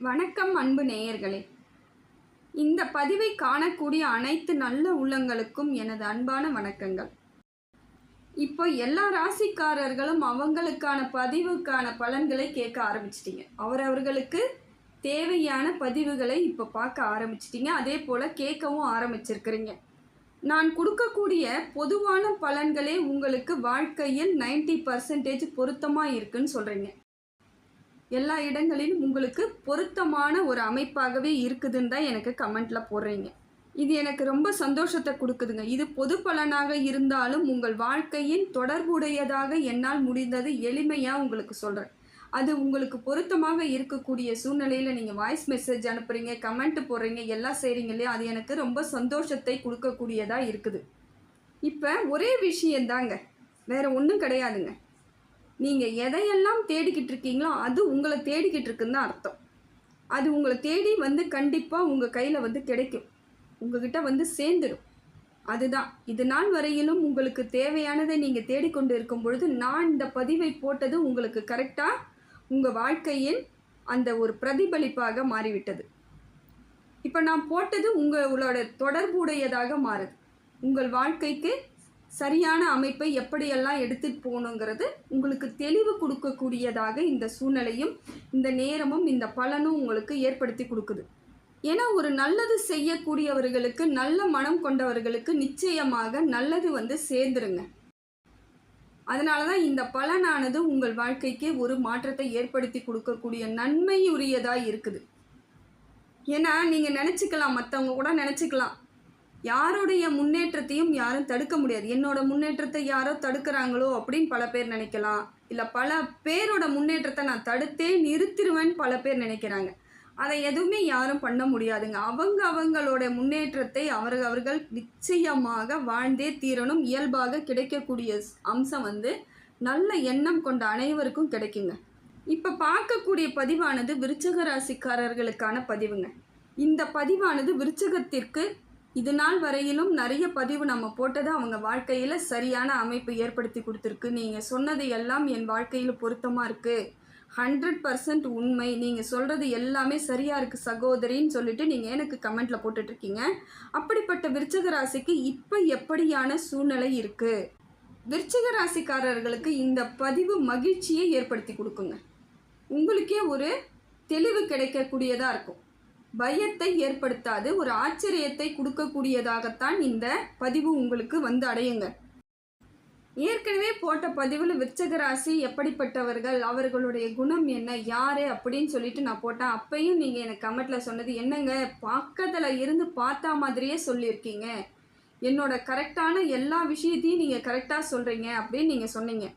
வணக்கம் அன்பு நேயர்களே. இந்த பதிவை காணக்கூடிய அனைத்து நல்ல உள்ளங்களுக்கும் எனது அன்பான வணக்கங்கள். இப்போ எல்லா ராசிக்காரர்களும் அவங்களுக்கான பதிவுக்கான பலன்களை கேட்க ஆரம்பிச்சிட்டிங்க. அவரவர்களுக்கு தேவையான பதிவுகளை இப்போ பார்க்க ஆரம்பிச்சிட்டிங்க. அதே போல் கேட்கவும் ஆரம்பிச்சிருக்கிறீங்க. நான் கொடுக்கக்கூடிய பொதுவான பலன்களே உங்களுக்கு வாழ்க்கையில் 90% பொருத்தமாக இருக்குன்னு சொல்கிறீங்க. எல்லா இடங்களிலும் உங்களுக்கு பொருத்தமான ஒரு அமைப்பாகவே இருக்குதுன்னு தான் எனக்கு கமெண்ட்டில் போடுறீங்க. இது எனக்கு ரொம்ப சந்தோஷத்தை கொடுக்குதுங்க. இது பொது பலனாக இருந்தாலும் உங்கள் வாழ்க்கையின் தொடர்புடையதாக என்னால் முடிந்தது எளிமையாக உங்களுக்கு சொல்கிறேன். அது உங்களுக்கு பொருத்தமாக இருக்கக்கூடிய சூழ்நிலையில் நீங்கள் வாய்ஸ் மெசேஜ் அனுப்புகிறீங்க, கமெண்ட் போடுறீங்க, எல்லாம் செய்கிறீங்க இல்லையா? அது எனக்கு ரொம்ப சந்தோஷத்தை கொடுக்கக்கூடியதாக இருக்குது. இப்போ ஒரே விஷயந்தாங்க, வேறு ஒன்றும் கிடையாதுங்க. நீங்கள் எதையெல்லாம் தேடிக்கிட்டு இருக்கீங்களோ அது உங்களை தேடிக்கிட்டு இருக்குன்னு தான் அர்த்தம். அது உங்களை தேடி வந்து கண்டிப்பாக உங்கள் கையில் கிடைக்கும், உங்ககிட்ட சேர்ந்துடும். அதுதான் இது நாள் வரையிலும் உங்களுக்கு தேவையானதை நீங்கள் தேடிக்கொண்டு இருக்கும் பொழுது நான் இந்த பதிவை போட்டது உங்களுக்கு கரெக்டாக உங்கள் வாழ்க்கையின் அந்த ஒரு பிரதிபலிப்பாக மாறிவிட்டது. இப்போ நான் போட்டது உங்களோட தொடர்புடையதாக மாறுது. உங்கள் வாழ்க்கைக்கு சரியான அமைப்பை எப்படியெல்லாம் எடுத்துகிட்டு போகணுங்கிறது உங்களுக்கு தெளிவு கொடுக்கக்கூடியதாக இந்த சூழ்நிலையும் இந்த நேரமும் இந்த பலனும் உங்களுக்கு ஏற்படுத்தி கொடுக்குது. ஏன்னா ஒரு நல்லது செய்யக்கூடியவர்களுக்கு, நல்ல மனம் கொண்டவர்களுக்கு நிச்சயமாக நல்லது சேர்ந்துருங்க. அதனால தான் இந்த பலனானது உங்கள் வாழ்க்கைக்கு ஒரு மாற்றத்தை ஏற்படுத்தி கொடுக்கக்கூடிய நன்மையுரியதாக இருக்குது. ஏன்னா நீங்கள் நினச்சிக்கலாம், மற்றவங்க கூட நினச்சிக்கலாம், யாருடைய முன்னேற்றத்தையும் யாரும் தடுக்க முடியாது, என்னோட முன்னேற்றத்தை யாரோ தடுக்கிறாங்களோ அப்படின்னு பல பேர் நினைக்கலாம். இல்லை பல பேரோட முன்னேற்றத்தை நான் தடுத்தே நிறுத்திடுவேன்னு பல பேர் நினைக்கிறாங்க. அதை எதுவுமே யாரும் பண்ண முடியாதுங்க. அவங்களோட முன்னேற்றத்தை அவர்கள் நிச்சயமாக வாழ்ந்தே தீரணும். இயல்பாக கிடைக்கக்கூடிய அம்சம் நல்ல எண்ணம் கொண்ட அனைவருக்கும் கிடைக்குங்க. இப்போ பார்க்கக்கூடிய பதிவானது விருச்சிக ராசிக்காரர்களுக்கான பதிவுங்க. இந்த பதிவானது விருச்சிகத்திற்கு இது நாள் வரையிலும் நிறைய பதிவு நம்ம போட்டது அவங்க வாழ்க்கையில் சரியான அமைப்பு ஏற்படுத்தி கொடுத்துருக்கு. நீங்கள் சொன்னது எல்லாம் என் வாழ்க்கையில் பொருத்தமாக இருக்குது, 100% உண்மை, நீங்கள் சொல்கிறது எல்லாமே சரியாக இருக்குது சகோதரின்னு சொல்லிட்டு நீங்கள் எனக்கு கமெண்ட்டில் போட்டுட்ருக்கீங்க. அப்படிப்பட்ட விருச்சிக ராசிக்கு இப்போ எப்படியான சூழ்நிலை இருக்குது? விருச்சிக ராசிக்காரர்களுக்கு இந்த பதிவு மகிழ்ச்சியை ஏற்படுத்தி கொடுக்குங்க. உங்களுக்கே ஒரு தெளிவு கிடைக்கக்கூடியதாக இருக்கும். பயத்தை ஏற்படுத்தாது, ஒரு ஆச்சரியத்தை கொடுக்கக்கூடியதாகத்தான் இந்த பதிவு உங்களுக்கு அடையுங்க. ஏற்கனவே போட்ட பதிவில் விருச்சிக ராசி எப்படிப்பட்டவர்கள், அவர்களுடைய குணம் என்ன, யார் அப்படின்னு சொல்லிட்டு நான் போட்டேன். அப்பையும் நீங்கள் எனக்கு கமெண்ட்டில் சொன்னது என்னங்க, பக்கத்தில் இருந்து பார்த்தா மாதிரியே சொல்லியிருக்கீங்க, என்னோட கரெக்டான எல்லா விஷயத்தையும் நீங்கள் கரெக்டாக சொல்கிறீங்க அப்படின்னு நீங்கள் சொன்னீங்க.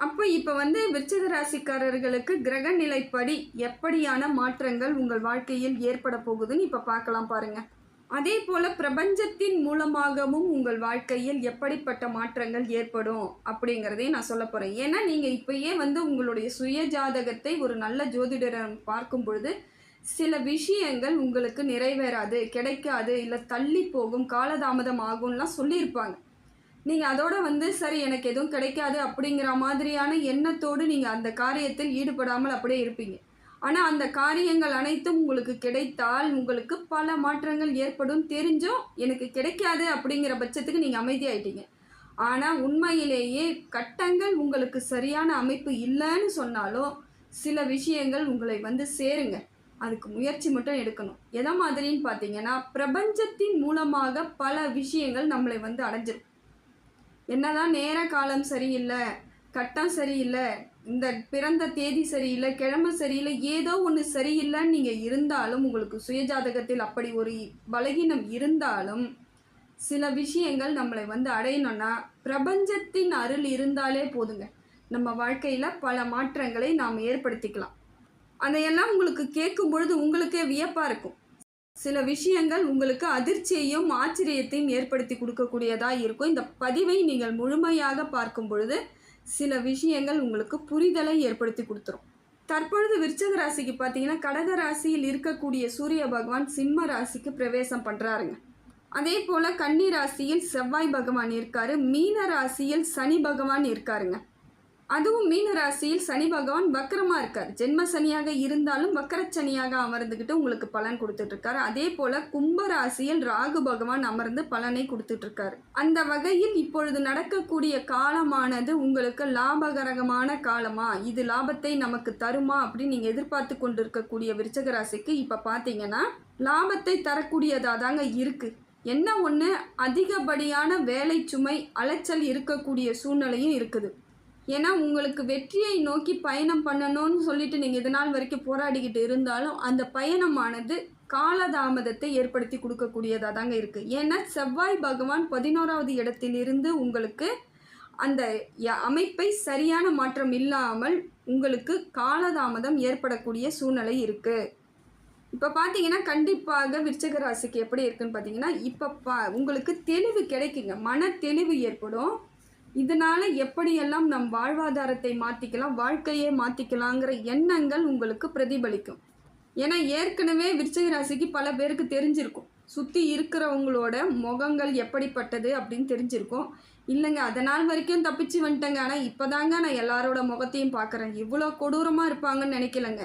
அப்போ இப்போ விருச்சிக ராசிக்காரர்களுக்கு கிரக நிலைப்படி எப்படியான மாற்றங்கள் உங்கள் வாழ்க்கையில் ஏற்பட போகுதுன்னு இப்போ பார்க்கலாம் பாருங்கள். அதே போல் பிரபஞ்சத்தின் மூலமாகவும் உங்கள் வாழ்க்கையில் எப்படிப்பட்ட மாற்றங்கள் ஏற்படும் அப்படிங்கிறதையும் நான் சொல்ல போகிறேன். ஏன்னா நீங்கள் இப்போயே உங்களுடைய சுய ஜாதகத்தை ஒரு நல்ல ஜோதிடரை பார்க்கும் பொழுது சில விஷயங்கள் உங்களுக்கு நிறைவேறாது, கிடைக்காது, இல்லை தள்ளி போகும், காலதாமதம் ஆகும்லாம் சொல்லியிருப்பாங்க. நீங்கள் அதோட சரி எனக்கு எதுவும் கிடைக்காது அப்படிங்கிற மாதிரியான எண்ணத்தோடு நீங்கள் அந்த காரியத்தில் ஈடுபடாமல் அப்படியே இருப்பீங்க. ஆனால் அந்த காரியங்கள் அனைத்தும் உங்களுக்கு கிடைத்தால் உங்களுக்கு பல மாற்றங்கள் ஏற்படும். தெரிஞ்சும் எனக்கு கிடைக்காது அப்படிங்கிற பட்சத்துக்கு நீங்கள் அமைதியாயிட்டீங்க. ஆனால் உண்மையிலேயே கட்டங்கள் உங்களுக்கு சரியான அமைப்பு இல்லைன்னு சொன்னாலும் சில விஷயங்கள் உங்களை சேருங்க. அதுக்கு முயற்சி மட்டும் எடுக்கணும். எதை மாதிரின்னு பார்த்தீங்கன்னா, பிரபஞ்சத்தின் மூலமாக பல விஷயங்கள் நம்மளை அடைஞ்சிடும். என்னதான் நேர காலம் சரியில்லை, கட்டம் சரியில்லை, இந்த பிறந்த தேதி சரியில்லை, கிழமை சரியில்லை, ஏதோ ஒன்று சரியில்லைன்னு நீங்கள் இருந்தாலும், உங்களுக்கு சுயஜாதகத்தில் அப்படி ஒரு பலகீனம் இருந்தாலும் சில விஷயங்கள் நம்மளை அடையணும்னா பிரபஞ்சத்தின் அருள் இருந்தாலே போதுங்க. நம்ம வாழ்க்கையில் பல மாற்றங்களை நாம் ஏற்படுத்திக்கலாம். அதையெல்லாம் உங்களுக்கு கேட்கும் பொழுது உங்களுக்கே வியப்பாக இருக்கும். சில விஷயங்கள் உங்களுக்கு அதிர்ச்சியையும் ஆச்சரியத்தையும் ஏற்படுத்தி கொடுக்கக்கூடியதாக இருக்கும். இந்த பதிவை நீங்கள் முழுமையாக பார்க்கும் பொழுது சில விஷயங்கள் உங்களுக்கு புரிதலை ஏற்படுத்தி கொடுத்துரும். தற்பொழுது விருச்சிக ராசிக்கு பார்த்தீங்கன்னா, கடக ராசியில் இருக்கக்கூடிய சூரிய பகவான் சிம்ம ராசிக்கு பிரவேசம் பண்ணுறாருங்க. அதே போல் கன்னி ராசியில் செவ்வாய் பகவான் இருக்காரு, மீன ராசியில் சனி பகவான் இருக்காருங்க. அதுவும் மீன ராசியில் சனி பகவான் வக்கரமாக இருக்கார். ஜென்ம சனியாக இருந்தாலும் வக்கரச்சனியாக அமர்ந்துக்கிட்டு உங்களுக்கு பலன் கொடுத்துட்ருக்காரு. அதே போல் கும்ப ராசியில் ராகு பகவான் அமர்ந்து பலனை கொடுத்துட்ருக்காரு. அந்த வகையில் இப்பொழுது நடக்கக்கூடிய காலமானது உங்களுக்கு லாபகரமான காலமா, இது லாபத்தை நமக்கு தருமா அப்படின்னு நீங்கள் எதிர்பார்த்து கொண்டு இருக்கக்கூடிய விருச்சிக ராசிக்கு இப்போ பார்த்தீங்கன்னா லாபத்தை தரக்கூடியதாக தாங்க இருக்குது. என்ன ஒன்று, அதிகப்படியான வேலை சுமை அலைச்சல் இருக்கக்கூடிய சூழ்நிலையும் இருக்குது. ஏன்னா உங்களுக்கு வெற்றியை நோக்கி பயணம் பண்ணணும்னு சொல்லிட்டு நீங்கள் இது நாள் வரைக்கும் போராடிக்கிட்டு இருந்தாலும் அந்த பயணமானது காலதாமதத்தை ஏற்படுத்தி கொடுக்கக்கூடியதாக தாங்க இருக்குது. ஏன்னா செவ்வாய் பகவான் 11வது இடத்திலிருந்து உங்களுக்கு அந்த அமைப்பை சரியான மாற்றம் இல்லாமல் உங்களுக்கு காலதாமதம் ஏற்படக்கூடிய சூழ்நிலை இருக்குது. இப்போ பார்த்தீங்கன்னா கண்டிப்பாக விருச்சிக ராசிக்கு எப்படி இருக்குன்னு பார்த்தீங்கன்னா இப்போ உங்களுக்கு தெளிவு கிடைக்குங்க, மன தெளிவு ஏற்படும். இதனால் எப்படியெல்லாம் நம் வாழ்வாதாரத்தை மாற்றிக்கலாம், வாழ்க்கையை மாற்றிக்கலாங்கிற எண்ணங்கள் உங்களுக்கு பிரதிபலிக்கும். ஏன்னா ஏற்கனவே விருச்சிக ராசிக்கு பல பேருக்கு தெரிஞ்சிருக்கும், சுற்றி இருக்கிறவங்களோட முகங்கள் எப்படிப்பட்டது அப்படின்னு தெரிஞ்சிருக்கும். இல்லைங்க அதனால் வரைக்கும் தப்பிச்சு வந்துட்டேங்க, ஆனால் இப்போ தாங்க நான் எல்லாரோட முகத்தையும் பார்க்குறேன், இவ்வளோ கொடூரமாக இருப்பாங்கன்னு நினைக்கலங்க.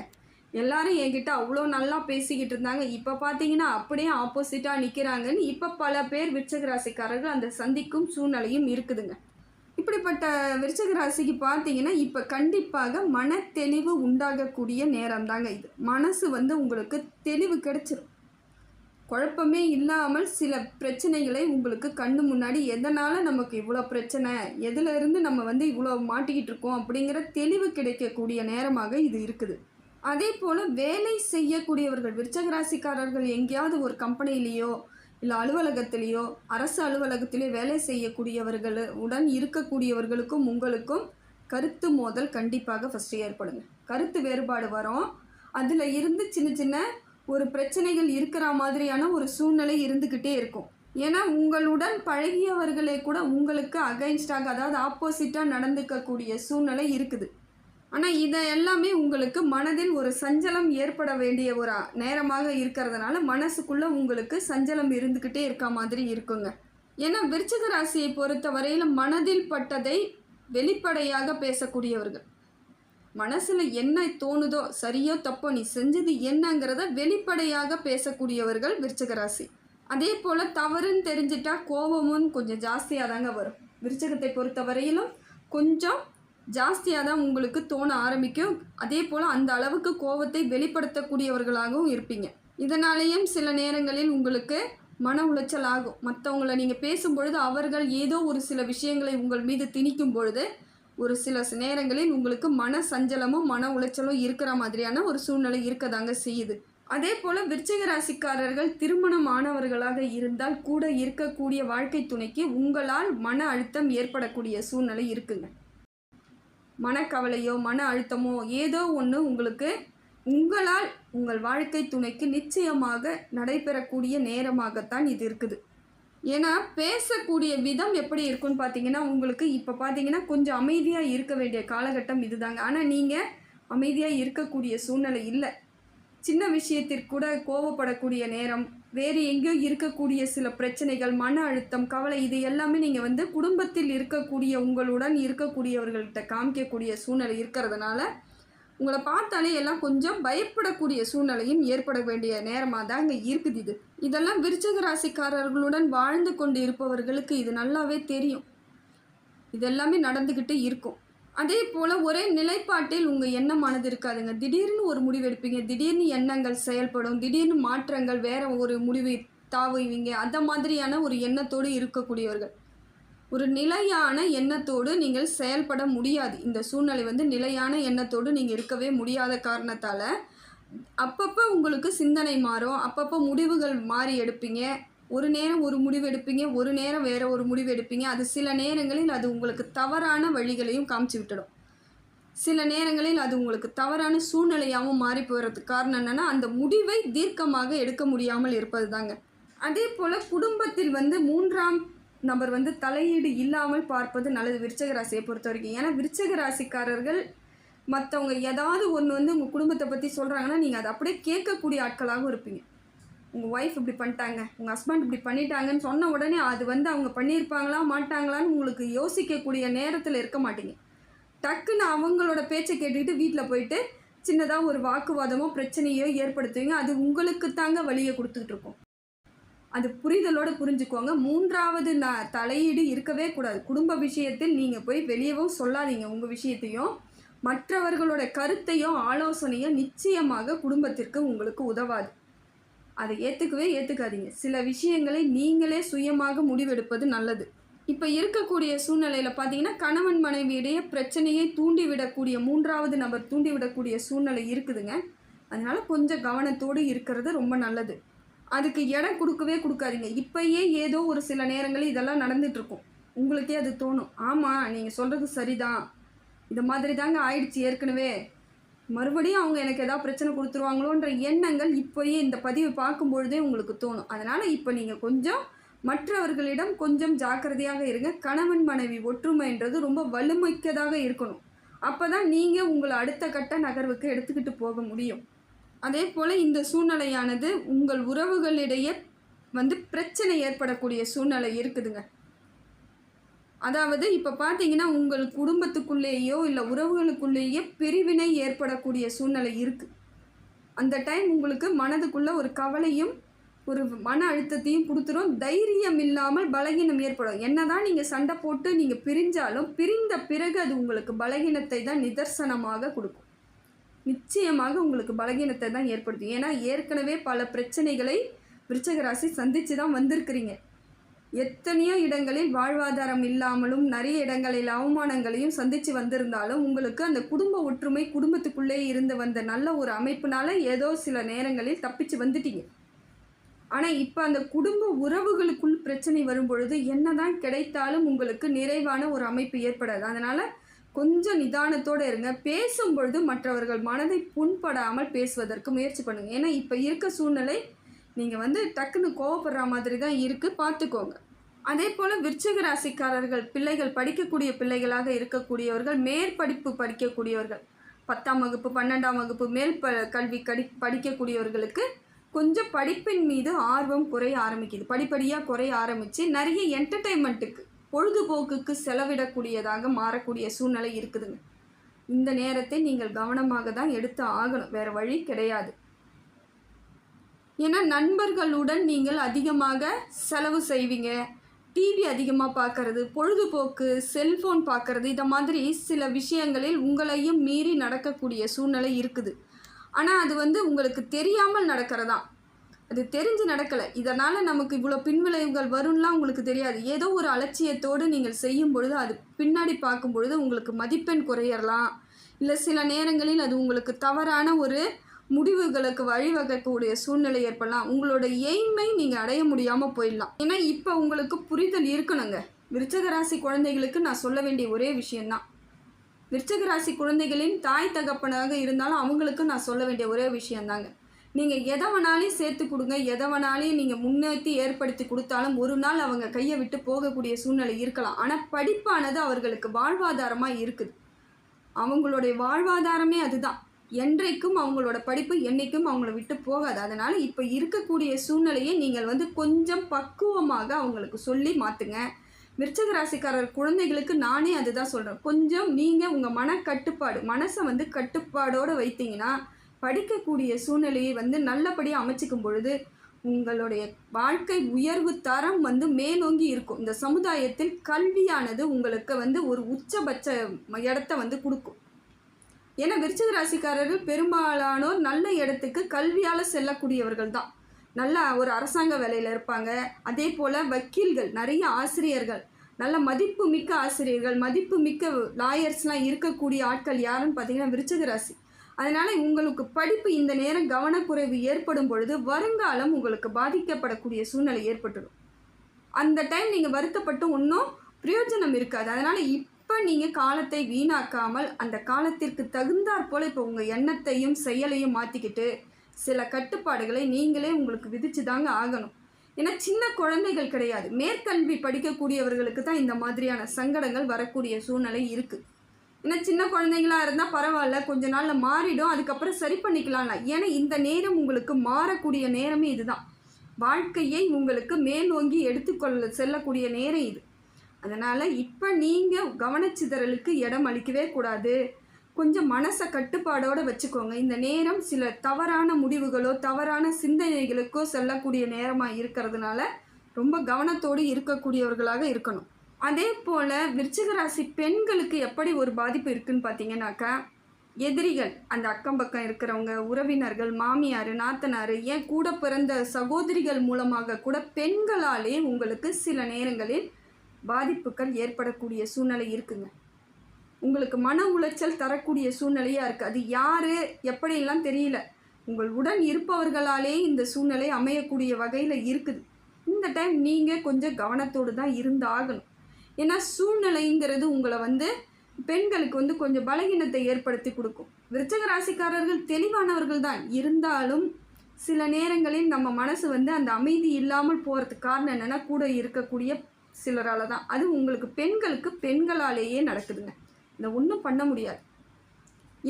எல்லாரும் என்கிட்ட அவ்வளோ நல்லா பேசிக்கிட்டு இருந்தாங்க, இப்போ பார்த்தீங்கன்னா அப்படியே ஆப்போசிட்டாக நிற்கிறாங்கன்னு இப்போ பல பேர் விருச்சிக ராசிக்காரர்கள் அந்த சந்திக்கும் சூழ்நிலையும் இருக்குதுங்க. இப்படிப்பட்ட விருச்சிக ராசிக்கு பார்த்தீங்கன்னா இப்போ கண்டிப்பாக மன தெளிவு உண்டாகக்கூடிய நேரம் தாங்க இது. மனசு உங்களுக்கு தெளிவு கிடைச்சிரும். குழப்பமே இல்லாமல் சில பிரச்சனைகளை உங்களுக்கு கண்ணு முன்னாடி எதனால் நமக்கு இவ்வளோ பிரச்சனை, எதிலிருந்து நம்ம இவ்வளோ மாட்டிக்கிட்டு இருக்கோம் அப்படிங்கிற தெளிவு கிடைக்கக்கூடிய நேரமாக இது இருக்குது. அதே போல் வேலை செய்யக்கூடியவர்கள் விருச்சிக ராசிக்காரர்கள் எங்கேயாவது ஒரு கம்பெனிலேயோ இல்லை அலுவலகத்திலேயோ அரசு அலுவலகத்திலே வேலை செய்யக்கூடியவர்கள் உடன் இருக்கக்கூடியவர்களுக்கும் உங்களுக்கும் கருத்து மோதல் கண்டிப்பாக ஃபஸ்ட்டு ஏற்படுங்க. கருத்து வேறுபாடு வரும். அதில் இருந்து சின்ன சின்ன ஒரு பிரச்சனைகள் இருக்கிற மாதிரியான ஒரு சூழ்நிலை இருந்துக்கிட்டே இருக்கும். ஏன்னா உங்களுடன் பழகியவர்களே கூட உங்களுக்கு அகைன்ஸ்டாக, அதாவது ஆப்போசிட்டாக நடந்துக்கக்கூடிய சூழ்நிலை இருக்குது. ஆனால் இதை எல்லாமே உங்களுக்கு மனதில் ஒரு சஞ்சலம் ஏற்பட வேண்டிய ஒரு நேரமாக இருக்கிறதுனால மனசுக்குள்ளே உங்களுக்கு சஞ்சலம் இருந்துக்கிட்டே இருக்க மாதிரி இருக்குங்க. ஏன்னா விருச்சிக ராசியை பொறுத்த வரையில் மனதில் பட்டதை வெளிப்படையாக பேசக்கூடியவர்கள். மனசில் என்ன தோணுதோ சரியோ தப்போ நீ செஞ்சது என்னங்கிறத வெளிப்படையாக பேசக்கூடியவர்கள் விருச்சிக ராசி. அதே போல் தவறுன்னு தெரிஞ்சிட்டா கோபமும் கொஞ்சம் ஜாஸ்தியாக தாங்க வரும். விருச்சிகத்தை பொறுத்த வரையிலும் கொஞ்சம் ஜாஸ்தியாக தான் உங்களுக்கு தோண ஆரம்பிக்கும். அதே போல் அந்த அளவுக்கு கோபத்தை வெளிப்படுத்தக்கூடியவர்களாகவும் இருப்பீங்க. இதனாலேயும் சில நேரங்களில் உங்களுக்கு மன உளைச்சல் ஆகும். மற்றவங்களை நீங்கள் பேசும்பொழுது அவர்கள் ஏதோ ஒரு சில விஷயங்களை உங்கள் மீது திணிக்கும் பொழுது ஒரு சில நேரங்களில் உங்களுக்கு மன சஞ்சலமும் மன உளைச்சலும் இருக்கிற மாதிரியான ஒரு சூழ்நிலை இருக்கதாங்க செய்யுது. அதே போல் விருச்சிக ராசிக்காரர்கள் திருமணமானவர்களாக இருந்தால் கூட இருக்கக்கூடிய வாழ்க்கை துணைக்கு உங்களால் மன அழுத்தம் ஏற்படக்கூடிய சூழ்நிலை இருக்குங்க. மனக்கவலையோ மன அழுத்தமோ ஏதோ ஒன்று உங்களுக்கு உங்களால் உங்கள் வாழ்க்கை துணைக்கு நிச்சயமாக நடைபெறக்கூடிய நேரமாகத்தான் இது இருக்குது. ஏன்னா பேசக்கூடிய விதம் எப்படி இருக்குன்னு பார்த்தீங்கன்னா உங்களுக்கு இப்போ பார்த்தீங்கன்னா கொஞ்சம் அமைதியாக இருக்க வேண்டிய காலகட்டம் இதுதாங்க. ஆனால் நீங்கள் அமைதியாக இருக்கக்கூடிய சூழ்நிலை இல்லை. சின்ன விஷயத்திற்கு கூட கோவப்படக்கூடிய நேரம், வேறு எங்கேயோ இருக்கக்கூடிய சில பிரச்சனைகள், மன அழுத்தம், கவலை, இது எல்லாமே நீங்கள் குடும்பத்தில் இருக்கக்கூடிய உங்களுடன் இருக்கக்கூடியவர்கள்ட்ட காமிக்கக்கூடிய சூழ்நிலை இருக்கிறதுனால உங்களை பார்த்தாலே எல்லாம் கொஞ்சம் பயப்படக்கூடிய சூழ்நிலையும் ஏற்பட வேண்டிய நேரமாக தான் இங்கே இருக்குது. இதெல்லாம் விருச்சிக ராசிக்காரர்களுடன் வாழ்ந்து கொண்டு இருப்பவர்களுக்கு இது நல்லாவே தெரியும். இதெல்லாமே நடந்துக்கிட்டு இருக்கும். அதே போல் ஒரே நிலைப்பாட்டில் உங்கள் எண்ணமானது இருக்காதுங்க. திடீர்னு ஒரு முடிவு எடுப்பீங்க, திடீர்னு எண்ணங்கள் செயல்படும், திடீர்னு மாற்றங்கள், வேறு ஒரு முடிவு தாவுவீங்க. அந்த மாதிரியான ஒரு எண்ணத்தோடு இருக்கக்கூடியவர்கள். ஒரு நிலையான எண்ணத்தோடு நீங்கள் செயல்பட முடியாது. இந்த சூழ்நிலை நிலையான எண்ணத்தோடு நீங்கள் இருக்கவே முடியாத காரணத்தால் அப்பப்போ உங்களுக்கு சிந்தனை மாறும், அப்பப்போ முடிவுகள் மாறி எடுப்பீங்க. ஒரு நேரம் ஒரு முடிவு எடுப்பீங்க, ஒரு நேரம் வேறு ஒரு முடிவு எடுப்பீங்க. அது சில நேரங்களில் அது உங்களுக்கு தவறான வழிகளையும் காமிச்சு விட்டுடும். சில நேரங்களில் அது உங்களுக்கு தவறான சூழ்நிலையாகவும் மாறி போகிறதுக்கு காரணம் என்னென்னா அந்த முடிவை தீர்க்கமாக எடுக்க முடியாமல் இருப்பது தாங்க. அதே போல் குடும்பத்தில் 3ஆம் நபர் தலையீடு இல்லாமல் பார்ப்பது நல்லது விருச்சிக ராசியை பொறுத்த வரைக்கும். ஏன்னா விருச்சிக ராசிக்காரர்கள் மற்றவங்க ஏதாவது ஒன்று உங்கள் குடும்பத்தை பற்றி சொல்கிறாங்கன்னா நீங்கள் அதை அப்படியே கேட்கக்கூடிய ஆட்களாகவும் இருப்பீங்க. உங்கள் ஒய்ஃப் இப்படி பண்ணிட்டாங்க, உங்கள் ஹஸ்பண்ட் இப்படி பண்ணிட்டாங்கன்னு சொன்ன உடனே அது அவங்க பண்ணியிருப்பாங்களா மாட்டாங்களான்னு உங்களுக்கு யோசிக்கக்கூடிய நேரத்தில் இருக்க மாட்டீங்க. டக்குன்னு அவங்களோட பேச்சை கேட்டுக்கிட்டு வீட்டில் போயிட்டு சின்னதாக ஒரு வாக்குவாதமோ பிரச்சனையோ ஏற்படுத்துவீங்க. அது உங்களுக்கு தாங்க வலியை கொடுத்துக்கிட்டு இருக்கும். அது புரிதலோடு புரிஞ்சுக்கோங்க. மூன்றாவது தலையீடு இருக்கவே கூடாது. குடும்ப விஷயத்தில் நீங்கள் போய் வெளியவும் சொல்லாதீங்க. உங்கள் விஷயத்தையும் மற்றவர்களோட கருத்தையோ ஆலோசனையோ நிச்சயமாக குடும்பத்திற்கு உங்களுக்கு உதவாது. அதை ஏற்றுக்காதீங்க. சில விஷயங்களை நீங்களே சுயமாக முடிவெடுப்பது நல்லது. இப்போ இருக்கக்கூடிய சூழ்நிலையில் பார்த்தீங்கன்னா, கணவன் மனைவியிடையே பிரச்சனையை தூண்டிவிடக்கூடிய மூன்றாவது நபர் தூண்டிவிடக்கூடிய சூழ்நிலை இருக்குதுங்க. அதனால் கொஞ்சம் கவனத்தோடு இருக்கிறது ரொம்ப நல்லது. அதுக்கு இடம் கொடுக்காதீங்க. இப்போயே ஏதோ ஒரு சில நேரங்களில் இதெல்லாம் நடந்துகிட்ருக்கும். உங்களுக்கே அது தோணும், ஆமாம் நீங்கள் சொல்கிறது சரிதான், இந்த மாதிரி தாங்க ஆயிடுச்சு ஏற்கனவே, மறுபடியும் அவங்க எனக்கு ஏதாவது பிரச்சனை கொடுத்துருவாங்களோன்ற எண்ணங்கள் இப்போயே இந்த பதிவை பார்க்கும்பொழுதே உங்களுக்கு தோணும். அதனால் இப்போ நீங்கள் கொஞ்சம் மற்றவர்களிடம் கொஞ்சம் ஜாக்கிரதையாக இருங்க. கணவன் மனைவி ஒற்றுமைன்றது ரொம்ப வலுமிக்கதாக இருக்கணும். அப்போ தான் நீங்கள் உங்களை அடுத்த கட்ட நகர்வுக்கு எடுத்துக்கிட்டு போக முடியும். அதே போல் இந்த சூழ்நிலையானது உங்கள் உறவுகளிடையே பிரச்சனை ஏற்படக்கூடிய சூழ்நிலை இருக்குதுங்க. அதாவது இப்போ பார்த்தீங்கன்னா, உங்கள் குடும்பத்துக்குள்ளேயோ இல்லை உறவுகளுக்குள்ளேயே பிரிவினை ஏற்படக்கூடிய சூழ்நிலை இருக்குது. அந்த டைம் உங்களுக்கு மனதுக்குள்ளே ஒரு கவலையும் ஒரு மன அழுத்தத்தையும் கொடுத்துரும். தைரியம் இல்லாமல் பலகீனம் ஏற்படும். என்னதான் நீங்கள் சண்டை போட்டு நீங்கள் பிரிஞ்சாலும் பிரிந்த பிறகு அது உங்களுக்கு பலகீனத்தை தான் நிதர்சனமாக கொடுக்கும். நிச்சயமாக உங்களுக்கு பலகீனத்தை தான் ஏற்படுத்தும். ஏன்னா ஏற்கனவே பல பிரச்சனைகளை விருச்சிக ராசி சந்தித்து தான் வந்திருக்கிறீங்க. எத்தனையோ இடங்களில் வாழ்வாதாரம் இல்லாமலும் நிறைய இடங்களில் அவமானங்களையும் சந்தித்து வந்திருந்தாலும் உங்களுக்கு அந்த குடும்ப ஒற்றுமை குடும்பத்துக்குள்ளே இருந்து வந்த நல்ல ஒரு அமைப்புனால ஏதோ சில நேரங்களில் தப்பிச்சு வந்துட்டீங்க. ஆனால் இப்போ அந்த குடும்ப உறவுகளுக்குள் பிரச்சனை வரும்பொழுது என்னதான் கிடைத்தாலும் உங்களுக்கு நிறைவான ஒரு அமைப்பு ஏற்படாது. அதனால் கொஞ்சம் நிதானத்தோடு இருங்க. பேசும்பொழுது மற்றவர்கள் மனதை புண்படாமல் பேசுவதற்கு முயற்சி பண்ணுங்கள். ஏன்னா இப்போ இருக்க சூழ்நிலை நீங்கள் டக்குன்னு கோவப்படுற மாதிரி தான் இருக்குது, பார்த்துக்கோங்க. அதே போல் விருச்சிக ராசிக்காரர்கள் பிள்ளைகள் படிக்கக்கூடிய பிள்ளைகளாக இருக்கக்கூடியவர்கள், மேற்படிப்பு படிக்கக்கூடியவர்கள், 10ஆம் வகுப்பு 12ஆம் வகுப்பு மேல் கல்வி படிக்கக்கூடியவர்களுக்கு கொஞ்சம் படிப்பின் மீது ஆர்வம் குறைய ஆரம்பிக்குது. படிப்படியாக குறைய ஆரம்பித்து நிறைய என்டர்டெயின்மெண்ட்டுக்கு பொழுதுபோக்குக்கு செலவிடக்கூடியதாக மாறக்கூடிய சூழ்நிலை இருக்குதுங்க. இந்த நேரத்தை நீங்கள் கவனமாக தான் எடுத்து ஆகணும், வேறு வழி கிடையாது. ஏன்னா நண்பர்களுடன் நீங்கள் அதிகமாக செலவு செய்வீங்க. டிவி அதிகமாக பார்க்கறது, பொழுதுபோக்கு, செல்ஃபோன் பார்க்கறது, இதை மாதிரி சில விஷயங்களில் உங்களையும் மீறி நடக்கக்கூடிய சூழ்நிலை இருக்குது. ஆனால் அது உங்களுக்கு தெரியாமல் நடக்கிறதா, அது தெரிஞ்சு நடக்கலை. இதனால் நமக்கு இவ்வளோ பின்விளைவுகள் வரும்லாம் உங்களுக்கு தெரியாது. ஏதோ ஒரு அலட்சியத்தோடு நீங்கள் செய்யும் பொழுது அது பின்னாடி பார்க்கும் பொழுது உங்களுக்கு மதிப்பெண் குறையலாம். இல்லை சில நேரங்களில் அது உங்களுக்கு தவறான ஒரு முடிவுகளுக்கு வழிவகுக்கக்கூடிய சூழ்நிலை ஏற்படலாம். உங்களோட எய்மை நீங்கள் அடைய முடியாமல் போயிடலாம். ஏன்னா இப்போ உங்களுக்கு புரிதல் இருக்கணுங்க. விருச்சிக ராசி குழந்தைகளுக்கு நான் சொல்ல வேண்டிய ஒரே விஷயந்தான், விருச்சிக ராசி குழந்தைகளின் தாய் தகப்பனாக இருந்தாலும் அவங்களுக்கு நான் சொல்ல வேண்டிய ஒரே விஷயந்தாங்க, நீங்கள் எதை வேணாலையும் சேர்த்து கொடுங்க, எதை வேணாலையும் நீங்கள் முன்னேற்றி ஏற்படுத்தி கொடுத்தாலும் ஒரு நாள் அவங்க கையை விட்டு போகக்கூடிய சூழ்நிலை இருக்கலாம். ஆனால் படிப்பானது அவர்களுக்கு வாழ்வாதாரமாக இருக்குது. அவங்களுடைய வாழ்வாதாரமே அதுதான். என்றைக்கும் அவங்களோட படிப்பு என்றைக்கும் அவங்கள விட்டு போகாது. அதனால் இப்போ இருக்கக்கூடிய சூழ்நிலையை நீங்கள் கொஞ்சம் பக்குவமாக அவங்களுக்கு சொல்லி மாற்றுங்க. விருச்சிக ராசிக்காரர் குழந்தைகளுக்கு நானே அதுதான் சொல்கிறேன். கொஞ்சம் நீங்கள் உங்கள் மனக்கட்டுப்பாடு மனசை கட்டுப்பாடோடு வைத்தீங்கன்னா படிக்கக்கூடிய சூழ்நிலையை நல்லபடியாக அமைச்சிக்கும் பொழுது உங்களுடைய வாழ்க்கை உயர்வு தரம் மேலோங்கி இருக்கும். இந்த சமுதாயத்தில் கல்வியானது உங்களுக்கு ஒரு உச்சபட்ச இடத்த கொடுக்கும். ஏன்னா விருச்சிக ராசிக்காரர்கள் பெரும்பாலானோர் நல்ல இடத்துக்கு கல்வியால் செல்லக்கூடியவர்கள் தான். நல்ல ஒரு அரசாங்க வேலையில் இருப்பாங்க. அதே போல் வக்கீல்கள், நிறைய ஆசிரியர்கள், நல்ல மதிப்பு மிக்க ஆசிரியர்கள், மதிப்பு மிக்க லாயர்ஸ்லாம் இருக்கக்கூடிய ஆட்கள் யாருன்னு பார்த்தீங்கன்னா விருச்சிக ராசி. அதனால் உங்களுக்கு படிப்பு இந்த நேரம் கவனக்குறைவு ஏற்படும் பொழுது வருங்காலம் உங்களுக்கு பாதிக்கப்படக்கூடிய சூழ்நிலை ஏற்பட்டுடும். அந்த டைம் நீங்கள் வருத்தப்பட்டு ஒன்றும் பிரயோஜனம் இருக்காது. அதனால் இப்போ நீங்கள் காலத்தை வீணாக்காமல் அந்த காலத்திற்கு தகுந்தாற் போல் இப்போ உங்கள் எண்ணத்தையும் செயலையும் மாற்றிக்கிட்டு சில கட்டுப்பாடுகளை நீங்களே உங்களுக்கு விதிச்சு தாங்க ஆகணும். ஏன்னா சின்ன குழந்தைகள் கிடையாது, மேற்கல்வி படிக்கக்கூடியவர்களுக்கு தான் இந்த மாதிரியான சங்கடங்கள் வரக்கூடிய சூழ்நிலை இருக்குது. ஏன்னா சின்ன குழந்தைங்களாக இருந்தால் பரவாயில்ல, கொஞ்ச நாளில் மாறிடும், அதுக்கப்புறம் சரி பண்ணிக்கலாம்ல. ஏன்னா இந்த நேரம் உங்களுக்கு மாறக்கூடிய நேரமே இதுதான். வாழ்க்கையை உங்களுக்கு மேலோங்கி செல்லக்கூடிய நேரம் இது. அதனால் இப்போ நீங்கள் கவனச்சிதறலுக்கு இடம் அளிக்கவே கூடாது. கொஞ்சம் மனசை கட்டுப்பாடோடு வச்சுக்கோங்க. இந்த நேரம் சில தவறான முடிவுகளோ தவறான சிந்தனைகளுக்கோ செல்லக்கூடிய நேரமாக இருக்கிறதுனால ரொம்ப கவனத்தோடு இருக்கக்கூடியவர்களாக இருக்கணும். அதே போல் விருச்சிக ராசி பெண்களுக்கு எப்படி ஒரு பாதிப்பு இருக்குதுன்னு பார்த்தீங்கன்னாக்கா, எதிரிகள், அந்த அக்கம் பக்கம் இருக்கிறவங்க, உறவினர்கள், மாமியார், நாத்தனார், ஏன் கூட பிறந்த சகோதரிகள் மூலமாக கூட பெண்களாலே உங்களுக்கு சில நேரங்களில் பாதிப்புகள் ஏற்படக்கூடிய சூழ்நிலை இருக்குங்க. உங்களுக்கு மன உளைச்சல் தரக்கூடிய சூழ்நிலையாக இருக்குது. அது யார் எப்படியெல்லாம் தெரியல. உங்கள் உடன் இருப்பவர்களாலே இந்த சூழ்நிலை அமையக்கூடிய வகையில் இருக்குது. இந்த டைம் நீங்கள் கொஞ்சம் கவனத்தோடு தான் இருந்தாகணும். ஏன்னா சூழ்நிலைங்கிறது உங்களை பெண்களுக்கு கொஞ்சம் பலகீனத்தை ஏற்படுத்தி கொடுக்கும். விருச்சிக ராசிக்காரர்கள் தெளிவானவர்கள் தான் இருந்தாலும் சில நேரங்களில் நம்ம மனசு அந்த அமைதி இல்லாமல் போகிறதுக்கு காரணம் என்னென்னா கூட இருக்கக்கூடிய சிலரால் தான். அது உங்களுக்கு பெண்களுக்கு பெண்களாலேயே நடக்குதுங்க. இதை ஒன்றும் பண்ண முடியாது.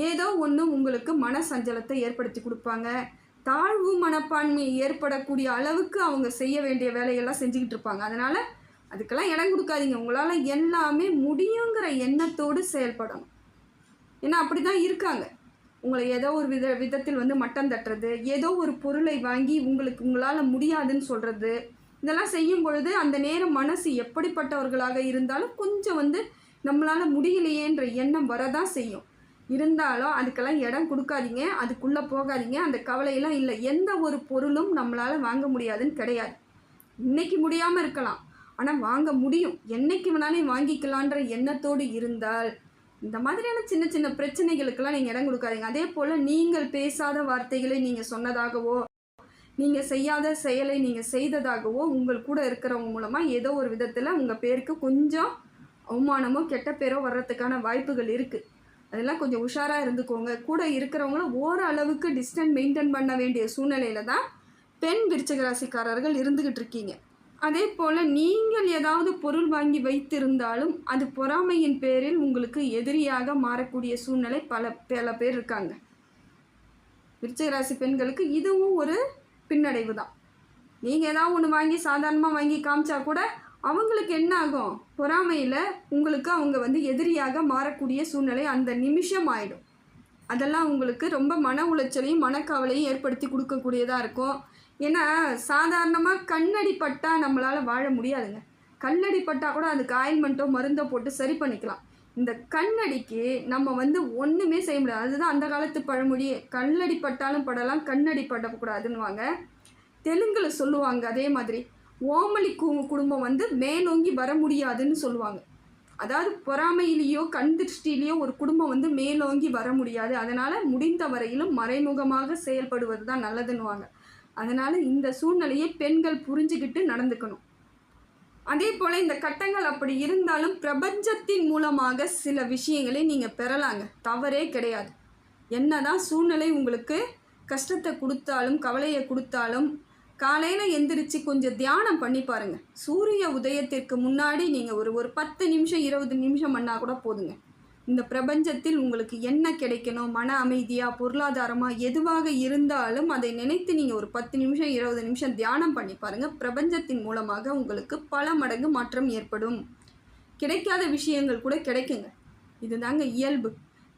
ஏதோ ஒன்று உங்களுக்கு மன சஞ்சலத்தை ஏற்படுத்தி கொடுப்பாங்க. தாழ்வு மனப்பான்மை ஏற்படக்கூடிய அளவுக்கு அவங்க செய்ய வேண்டிய வேலையெல்லாம் செஞ்சுக்கிட்டு இருப்பாங்க. அதனால் அதுக்கெல்லாம் இடம் கொடுக்காதீங்க. உங்களால் எல்லாமே முடியுங்கிற எண்ணத்தோடு செயல்படணும். ஏன்னா அப்படி தான் இருக்காங்க. உங்களை ஏதோ ஒரு விதத்தில் மட்டம் தட்டுறது, ஏதோ ஒரு பொருளை வாங்கி உங்களால் முடியாதுன்னு சொல்கிறது, இதெல்லாம் செய்யும் பொழுது அந்த நேரம் மனசு எப்படிப்பட்டவர்களாக இருந்தாலும் கொஞ்சம் நம்மளால் முடியலையேன்ற எண்ணம் வரதான் செய்யும். இருந்தாலும் அதுக்கெல்லாம் இடம் கொடுக்காதீங்க, அதுக்குள்ளே போகாதீங்க. அந்த கவலையெல்லாம் இல்லை. எந்த ஒரு பொருளும் நம்மளால் வாங்க முடியாதுன்னு கிடையாது. இன்றைக்கி முடியாமல் இருக்கலாம், ஆனால் வாங்க முடியும். என்றைக்கு வேணாலும் வாங்கிக்கலான்ற எண்ணத்தோடு இருந்தால் இந்த மாதிரியான சின்ன சின்ன பிரச்சனைகளுக்கெல்லாம் நீங்கள் இடம் கொடுக்காதீங்க. அதே போல் நீங்கள் பேசாத வார்த்தைகளை நீங்கள் சொன்னதாகவோ, நீங்கள் செய்யாத செயலை நீங்கள் செய்ததாகவோ உங்கள் கூட இருக்கிறவங்க மூலமாக ஏதோ ஒரு விதத்தில் உங்கள் பேருக்கு கொஞ்சம் அவமானமோ கெட்ட பேரோ வர்றதுக்கான வாய்ப்புகள் இருக்குது. அதெல்லாம் கொஞ்சம் உஷாராக இருந்துக்கோங்க. கூட இருக்கிறவங்களும் ஓரளவுக்கு டிஸ்டன்ஸ் மெயின்டைன் பண்ண வேண்டிய சூழ்நிலையில் தான் பெண் விருச்சிக ராசிக்காரர்கள் இருந்துக்கிட்டு இருக்கீங்க. அதே போல் நீங்கள் ஏதாவது பொருள் வாங்கி வைத்திருந்தாலும் அது பொறாமையின் பேரில் உங்களுக்கு எதிரியாக மாறக்கூடிய சூழ்நிலை பல பேர் இருக்காங்க. விருச்சிக ராசி பெண்களுக்கு இதுவும் ஒரு பின்னடைவு தான். நீங்கள் ஏதாவது ஒன்று வாங்கி சாதாரணமாக வாங்கி காமிச்சா கூட அவங்களுக்கு என்ன ஆகும், பொறாமையில் உங்களுக்கு அவங்க எதிரியாக மாறக்கூடிய சூழ்நிலை அந்த நிமிஷம் ஆகிடும். அதெல்லாம் உங்களுக்கு ரொம்ப மன உளைச்சலையும் மனக்கவலையும் ஏற்படுத்தி கொடுக்கக்கூடியதாக இருக்கும். ஏன்னா சாதாரணமாக கண்ணடி பட்டால் நம்மளால் வாழ முடியாதுங்க. கல்லடி பட்டால் கூட அதுக்கு ஆயில்மெண்ட்டோ மருந்தோ போட்டு சரி பண்ணிக்கலாம். இந்த கண்ணடிக்கு நம்ம ஒன்றுமே செய்ய முடியாது. அதுதான் அந்த காலத்து பழமொழியே, கல்லடி பட்டாலும் படலாம் கண்ணடி படக்கூடாதுன்னுவாங்க. தெலுங்கில் சொல்லுவாங்க. அதே மாதிரி ஓமலி குடும்பம் மேலோங்கி வர முடியாதுன்னு சொல்லுவாங்க. அதாவது பொறாமையிலேயோ கண் திருஷ்டிலேயோ ஒரு குடும்பம் மேலோங்கி வர முடியாது. அதனால் முடிந்த வரையிலும் மறைமுகமாக செயல்படுவது தான் நல்லதுன்னுவாங்க. அதனால் இந்த சூழ்நிலையை பெண்கள் புரிஞ்சுக்கிட்டு நடந்துக்கணும். அதே போல் இந்த கட்டங்கள் அப்படி இருந்தாலும் பிரபஞ்சத்தின் மூலமாக சில விஷயங்களை நீங்கள் பெறலாங்க, தவறே கிடையாது. என்ன தான் சூழ்நிலை உங்களுக்கு கஷ்டத்தை கொடுத்தாலும் கவலையை கொடுத்தாலும் காலையில் எந்திரிச்சு கொஞ்சம் தியானம் பண்ணி பாருங்கள். சூரிய உதயத்திற்கு முன்னாடி நீங்கள் ஒரு 10 நிமிஷம் 20 நிமிஷம் பண்ணால் கூட போதுங்க. இந்த பிரபஞ்சத்தில் உங்களுக்கு என்ன கிடைக்கணும், மன அமைதியாக பொருளாதாரமாக எதுவாக இருந்தாலும் அதை நினைத்து நீங்கள் ஒரு 10 நிமிஷம் 20 நிமிஷம் தியானம் பண்ணி பாருங்கள். பிரபஞ்சத்தின் மூலமாக உங்களுக்கு பல மடங்கு மாற்றம் ஏற்படும். கிடைக்காத விஷயங்கள் கூட கிடைக்குங்க. இதுதாங்க இயல்பு.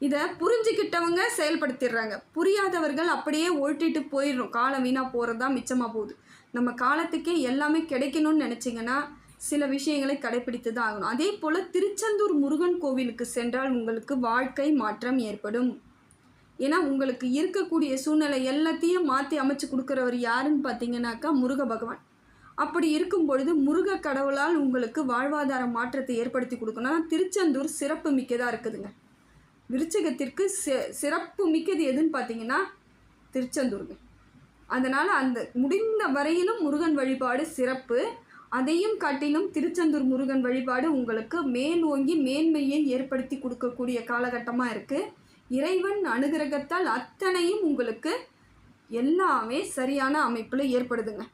இதை புரிஞ்சுக்கிட்டவங்க செயல்படுத்திடுறாங்க, புரியாதவர்கள் அப்படியே ஓட்டிட்டு போயிடுறோம். காலம் வீணாக போகிறது தான் மிச்சமாக போகுது. நம்ம காலத்துக்கே எல்லாமே கிடைக்கணும்னு நினச்சிங்கன்னா சில விஷயங்களை கடைப்பிடித்து தான் ஆகணும். அதே போல் திருச்செந்தூர் முருகன் கோவிலுக்கு சென்றால் உங்களுக்கு வாழ்க்கை மாற்றம் ஏற்படும். ஏன்னா உங்களுக்கு இருக்கக்கூடிய சூழ்நிலை எல்லாத்தையும் மாற்றி அமைச்சு கொடுக்குறவர் யாருன்னு பார்த்தீங்கன்னாக்கா முருக பகவான். அப்படி இருக்கும் பொழுது முருக கடவுளால் உங்களுக்கு வாழ்வாதார மாற்றத்தை ஏற்படுத்தி கொடுக்கணும்னா திருச்செந்தூர் சிறப்பு மிக்கதாக இருக்குதுங்க. விருச்சிகத்திற்கு சிறப்பு மிக்கது எதுன்னு பார்த்தீங்கன்னா திருச்செந்தூருங்க. அதனால் அந்த முடிந்த வரையிலும் முருகன் வழிபாடு சிறப்பு. அதையும் காட்டிலும் திருச்செந்தூர் முருகன் வழிபாடு உங்களுக்கு மேலோங்கி மேன்மையை ஏற்படுத்தி கொடுக்கக்கூடிய காலகட்டமாக இருக்குது. இறைவன் அனுகிரகத்தால் அத்தனையும் உங்களுக்கு எல்லாமே சரியான அமைப்பில் ஏற்படுதுங்க.